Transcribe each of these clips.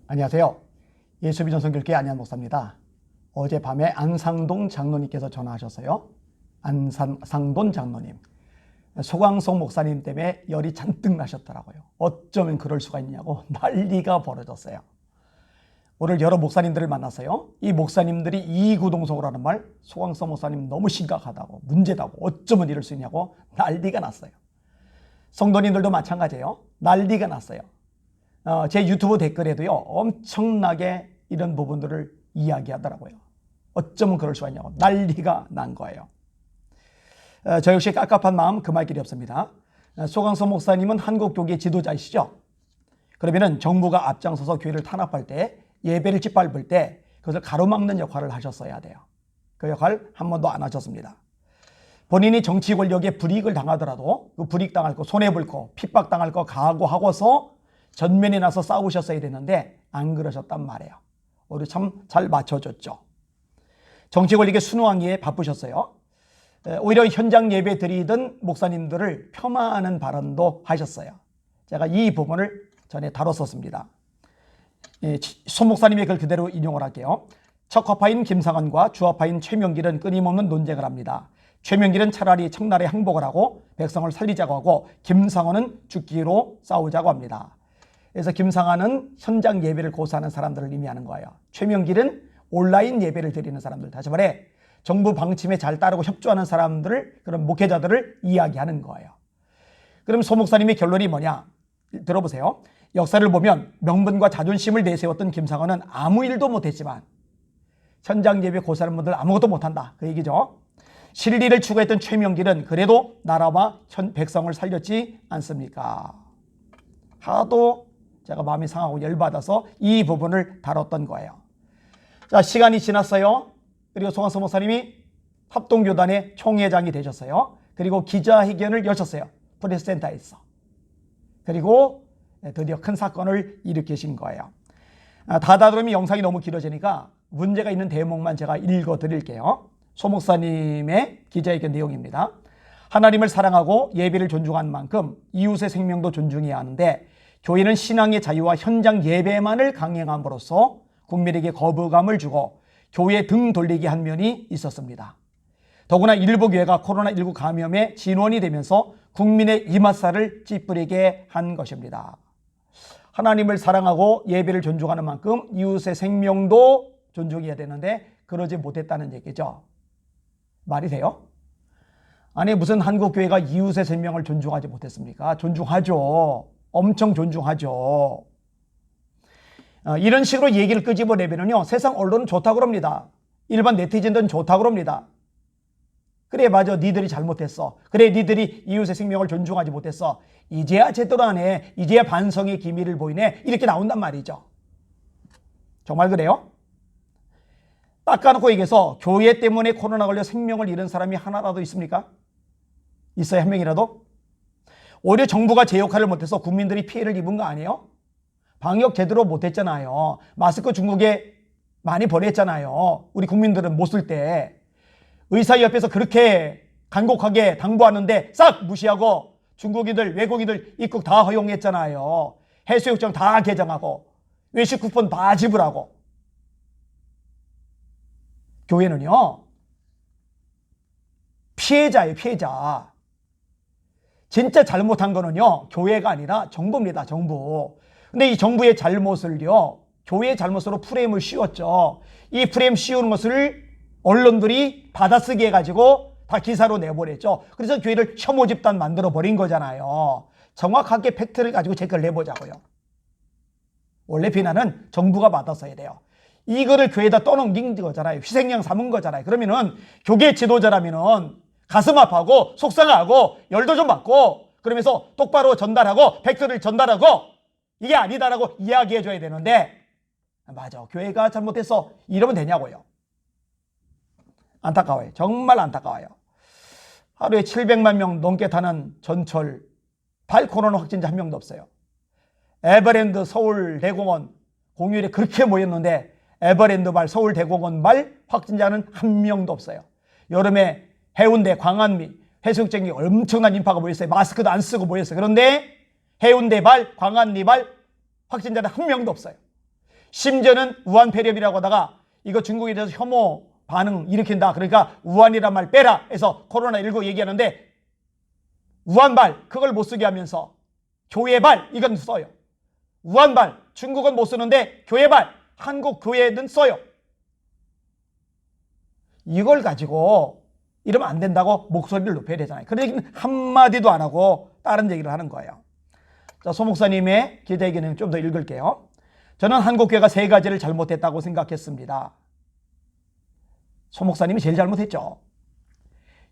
안녕하세요. 예수비전 선교회 안희한 목사입니다. 어젯밤에 안상돈 장로님께서 전화하셨어요. 안상돈 장로님. 소광성 목사님 때문에 열이 잔뜩 나셨더라고요. 어쩌면 그럴 수가 있냐고 난리가 벌어졌어요. 오늘 여러 목사님들을 만났어요. 이 목사님들이 이구동성으로 하는 말, 소광성 목사님 너무 심각하다고, 문제다고, 어쩌면 이럴 수 있냐고 난리가 났어요. 성도님들도 마찬가지예요. 난리가 났어요. 제 유튜브 댓글에도요, 엄청나게 이런 부분들을 이야기하더라고요. 어쩌면 그럴 수가 있냐고 난리가 난 거예요. 저 역시 깝깝한 마음 금할 길이 없습니다. 소광성 목사님은 한국교계 지도자이시죠. 그러면은 정부가 앞장서서 교회를 탄압할 때, 예배를 짓밟을 때 그것을 가로막는 역할을 하셨어야 돼요. 그 역할 한 번도 안 하셨습니다. 본인이 정치 권력에 불이익을 당하더라도 그 불이익 당할 거, 손해볼 거, 핍박 당할 거 각오하고서 전면에 나서 싸우셨어야 되는데 안 그러셨단 말이에요. 우리 참 잘 맞춰줬죠. 정치 권력에 순응하기에 바쁘셨어요. 오히려 현장 예배 드리던 목사님들을 폄하하는 발언도 하셨어요. 제가 이 부분을 전에 다뤘었습니다. 손 목사님의 글 그대로 인용을 할게요. 척화파인 김상환과 주화파인 최명길은 끊임없는 논쟁을 합니다. 최명길은 차라리 청나라에 항복을 하고 백성을 살리자고 하고, 김상환은 죽기로 싸우자고 합니다. 그래서 김상환은 현장 예배를 고수하는 사람들을 의미하는 거예요. 최명길은 온라인 예배를 드리는 사람들, 다시 말해 정부 방침에 잘 따르고 협조하는 사람들을, 그런 목회자들을 이야기하는 거예요. 그럼 소 목사님의 결론이 뭐냐? 들어보세요. 역사를 보면 명분과 자존심을 내세웠던 김상환은 아무 일도 못했지만 현장 예배 고수하는 분들 아무것도 못한다, 그 얘기죠. 실리를 추구했던 최명길은 그래도 나라와 백성을 살렸지 않습니까? 하도 제가 마음이 상하고 열받아서 이 부분을 다뤘던 거예요. 자, 시간이 지났어요. 그리고 소광성 목사님이 합동교단의 총회장이 되셨어요. 그리고 기자회견을 여셨어요. 프레스센터에서. 그리고 드디어 큰 사건을 일으키신 거예요. 다다들으면 영상이 너무 길어지니까 문제가 있는 대목만 제가 읽어드릴게요. 소 목사님의 기자회견 내용입니다. 하나님을 사랑하고 예배를 존중한 만큼 이웃의 생명도 존중해야 하는데, 교회는 신앙의 자유와 현장 예배만을 강행함으로써 국민에게 거부감을 주고 교회에 등 돌리게 한 면이 있었습니다. 더구나 일부 교회가 코로나19 감염의 진원이 되면서 국민의 이맛살을 찌푸리게 한 것입니다. 하나님을 사랑하고 예배를 존중하는 만큼 이웃의 생명도 존중해야 되는데 그러지 못했다는 얘기죠. 말이 돼요? 아니, 무슨 한국교회가 이웃의 생명을 존중하지 못했습니까? 존중하죠. 엄청 존중하죠. 이런 식으로 얘기를 끄집어내면요, 세상 언론은 좋다고 그럽니다. 일반 네티즌들은 좋다고 그럽니다. 그래, 맞아, 니들이 잘못했어. 그래, 니들이 이웃의 생명을 존중하지 못했어. 이제야 제대로 하네. 이제야 반성의 기미를 보이네. 이렇게 나온단 말이죠. 정말 그래요? 닦아놓고 얘기해서 교회 때문에 코로나 걸려 생명을 잃은 사람이 하나라도 있습니까? 있어요, 한 명이라도? 오히려 정부가 제 역할을 못해서 국민들이 피해를 입은 거 아니에요? 방역 제대로 못했잖아요. 마스크 중국에 많이 보냈잖아요. 우리 국민들은 못 쓸 때. 의사협회에서 그렇게 간곡하게 당부하는데 싹 무시하고 중국인들, 외국인들 입국 다 허용했잖아요. 해수욕장 다 개장하고 외식 쿠폰 다 지불하고. 교회는요, 피해자예요, 피해자. 진짜 잘못한 거는요, 교회가 아니라 정부입니다, 정부. 근데 이 정부의 잘못을요, 교회의 잘못으로 프레임을 씌웠죠. 이 프레임 씌우는 것을 언론들이 받아쓰기 해가지고 다 기사로 내보냈죠. 그래서 교회를 혐오 집단 만들어 버린 거잖아요. 정확하게 팩트를 가지고 체크를 해보자고요. 원래 비난은 정부가 받았어야 돼요. 이거를 교회에다 떠넘긴 거잖아요. 희생양 삼은 거잖아요. 그러면은 교계 지도자라면은 가슴 아파하고 속상하고 열도 좀 받고 그러면서 똑바로 전달하고 팩트를 전달하고 이게 아니다라고 이야기해 줘야 되는데, 맞아, 교회가 잘못했어, 이러면 되냐고요. 안타까워요. 정말 안타까워요. 하루에 700만 명 넘게 타는 전철, 코로나 확진자 한 명도 없어요. 에버랜드 서울대공원 공휴일에 그렇게 모였는데 에버랜드 서울대공원 확진자는 한 명도 없어요. 여름에 해운대, 광안리, 해수욕장에 엄청난 인파가 모였어요. 마스크도 안 쓰고 모였어요. 그런데 해운대 광안리 확진자는 한 명도 없어요. 심지어는 우한 폐렴이라고 하다가 이거 중국에 대해서 혐오 반응 일으킨다. 그러니까 우한이란 말 빼라 해서 코로나19 얘기하는데 우한발 그걸 못 쓰게 하면서 교회발 이건 써요. 우한발 중국은 못 쓰는데 교회발 한국 교회는 써요. 이걸 가지고 이러면 안 된다고 목소리를 높여야 되잖아요. 그런 얘기는 한마디도 안 하고 다른 얘기를 하는 거예요. 자, 소 목사님의 기자회견을 좀 더 읽을게요. 저는 한국교회가 세 가지를 잘못했다고 생각했습니다. 소 목사님이 제일 잘못했죠.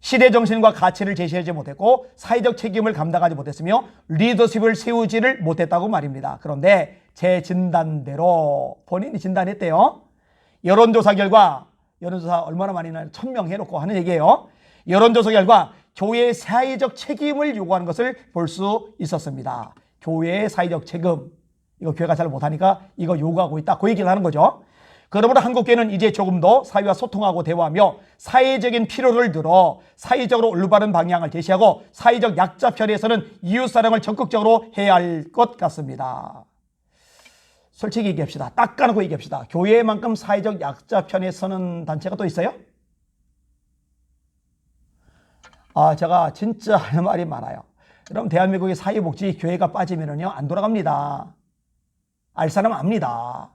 시대정신과 가치를 제시하지 못했고 사회적 책임을 감당하지 못했으며 리더십을 세우지를 못했다고 말입니다. 그런데 제 진단대로 본인이 진단했대요. 여론조사 결과 여론조사 얼마나 많이 나요? 1000명 해놓고 하는 얘기예요. 여론조사 결과 교회의 사회적 책임을 요구하는 것을 볼 수 있었습니다. 교회의 사회적 책임. 이거 교회가 잘 못하니까 이거 요구하고 있다. 그 얘기를 하는 거죠. 그러므로 한국교회는 이제 조금 더 사회와 소통하고 대화하며 사회적인 필요를 들어 사회적으로 올바른 방향을 제시하고 사회적 약자 편에서는 이웃사랑을 적극적으로 해야 할 것 같습니다. 솔직히 얘기합시다. 딱 까놓고 얘기합시다. 교회만큼 사회적 약자 편에 서는 단체가 또 있어요? 제가 진짜 할 말이 많아요. 여러분 대한민국의 사회복지 교회가 빠지면은요 안 돌아갑니다. 알 사람 압니다.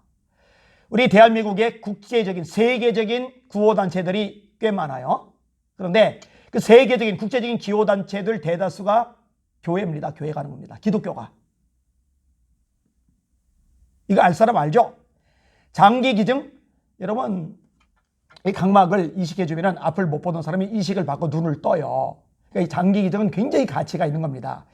우리 대한민국의 국제적인 세계적인 구호단체들이 꽤 많아요. 그런데 그 세계적인 국제적인 기호단체들 대다수가 교회입니다. 교회 가는 겁니다. 기독교가. 이거 알 사람 알죠? 장기기증 여러분 이 각막을 이식해주면 앞을 못 보던 사람이 이식을 받고 눈을 떠요. 그러니까 이 장기기증은 굉장히 가치가 있는 겁니다.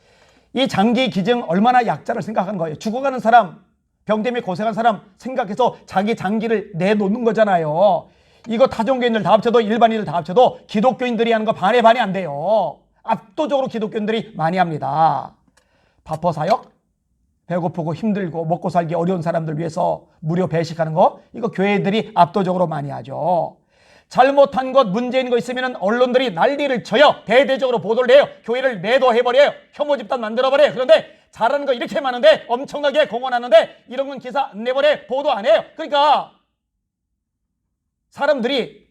이 장기기증 얼마나 약자를 생각하는 거예요. 죽어가는 사람 병 때문에 고생한 사람 생각해서 자기 장기를 내놓는 거잖아요. 이거 타종교인들 다 합쳐도 일반인들 다 합쳐도 기독교인들이 하는 거 반의 반이 안 돼요. 압도적으로 기독교인들이 많이 합니다. 바퍼 사역, 배고프고 힘들고 먹고 살기 어려운 사람들 위해서 무료 배식하는 거 이거 교회들이 압도적으로 많이 하죠. 잘못한 것 문제인 거 있으면 언론들이 난리를 쳐요. 대대적으로 보도를 해요. 교회를 매도해버려요. 혐오 집단 만들어버려요. 그런데 잘하는 거 이렇게 많은데 엄청나게 공헌하는데 이런 건 기사 안 내버려 보도 안 해요. 그러니까 사람들이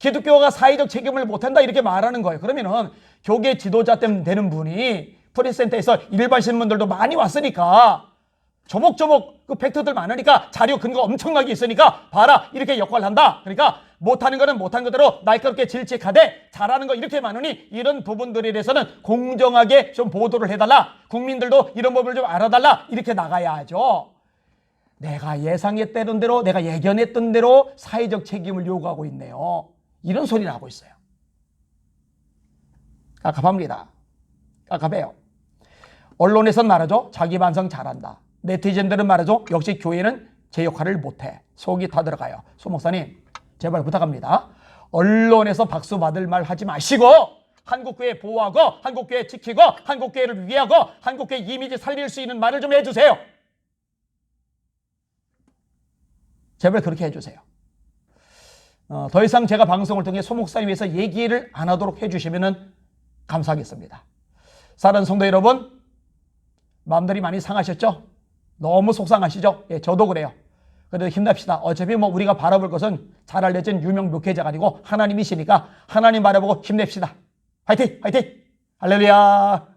기독교가 사회적 책임을 못한다 이렇게 말하는 거예요. 그러면은 교계 지도자 때문에 되는 분이 프레스센터에서 일반 신문들도 많이 왔으니까 조목조목 그 팩트들 많으니까 자료 근거 엄청나게 있으니까 봐라 이렇게 역할을 한다. 그러니까 못하는 거는 못한 그대로 날카롭게 질책하되 잘하는 거 이렇게 많으니 이런 부분들에 대해서는 공정하게 좀 보도를 해달라. 국민들도 이런 법을 좀 알아달라. 이렇게 나가야 하죠. 내가 예상했던 대로 내가 예견했던 대로 사회적 책임을 요구하고 있네요. 이런 소리를 하고 있어요. 깝깝합니다. 깝깝해요. 언론에선 말하죠. 자기 반성 잘한다. 네티즌들은 말하죠. 역시 교회는 제 역할을 못해. 속이 타들어가요. 소 목사님 제발 부탁합니다. 언론에서 박수 받을 말 하지 마시고 한국교회 보호하고 한국교회 지키고 한국교회를 위하고 한국교회 이미지 살릴 수 있는 말을 좀 해주세요. 제발 그렇게 해주세요. 더 이상 제가 방송을 통해 소 목사님 위해서 얘기를 안 하도록 해주시면 감사하겠습니다. 사랑하는 성도 여러분 마음들이 많이 상하셨죠? 너무 속상하시죠? 예, 저도 그래요. 그래도 힘냅시다. 어차피 뭐 우리가 바라볼 것은 잘 알려진 유명 목회자가 아니고 하나님이시니까 하나님 바라보고 힘냅시다. 화이팅! 화이팅! 할렐루야!